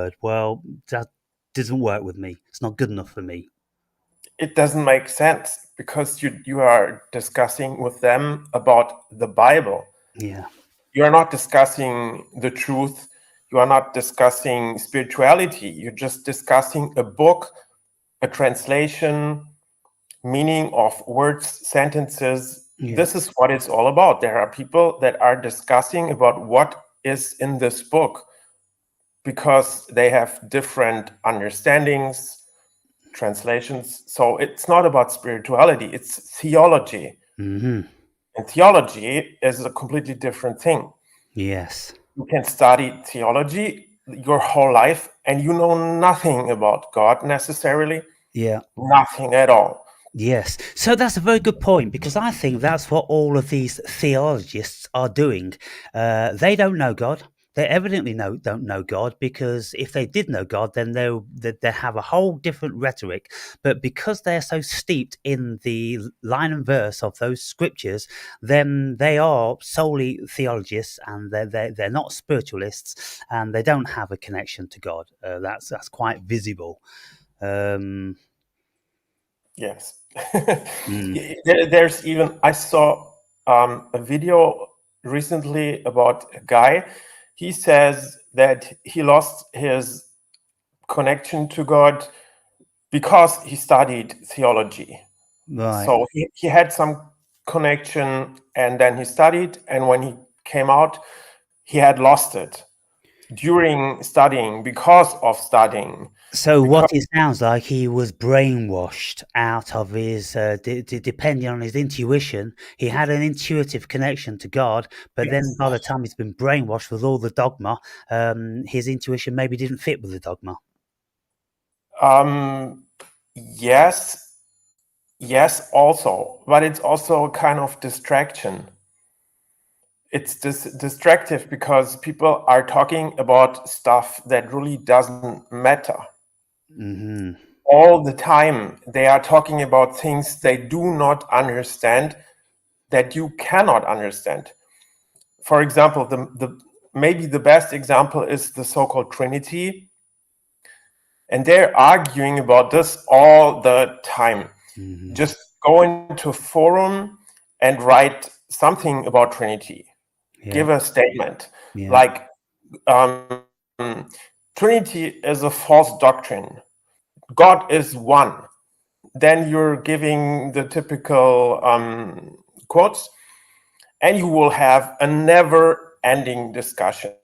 word. Well, that doesn't work with me. It's not good enough for me. It doesn't make sense because you are discussing with them about the Bible. Yeah. You are not discussing the truth. You are not discussing spirituality. You're just discussing a book, a translation, meaning of words, sentences. Yeah. This is what it's all about. There are people that are discussing about what is in this book because they have different understandings, translations. So it's not about spirituality, it's theology. Mm-hmm. And theology is a completely different thing. Yes. You can study theology your whole life and you know nothing about God necessarily. Yeah. Nothing at all. Yes. So that's a very good point, because I think that's what all of these theologists are doing. They don't know God. They evidently don't know God, because if they did know God, then they have a whole different rhetoric. But because they're so steeped in the line and verse of those scriptures, then they are solely theologists, and they're not spiritualists, and they don't have a connection to God. That's quite visible. Yes. There's even, I saw a video recently about a guy. He says that he lost his connection to God because he studied theology. Right. So he had some connection and then he studied, and when he came out, he had lost it during studying, because of studying. So what it sounds like, he was brainwashed out of his, depending on his intuition. He had an intuitive connection to God, but then by the time he's been brainwashed with all the dogma, his intuition maybe didn't fit with the dogma. Yes, also, but it's also a kind of distraction. It's distractive because people are talking about stuff that really doesn't matter. Mm-hmm. All the time, they are talking about things they do not understand, that you cannot understand. For example, maybe the best example is the so-called Trinity. And they're arguing about this all the time. Mm-hmm. Just go into a forum and write something about Trinity. Yeah. Give a statement. Yeah. Like, Trinity is a false doctrine. God is one. Then you're giving the typical quotes, and you will have a never-ending discussion.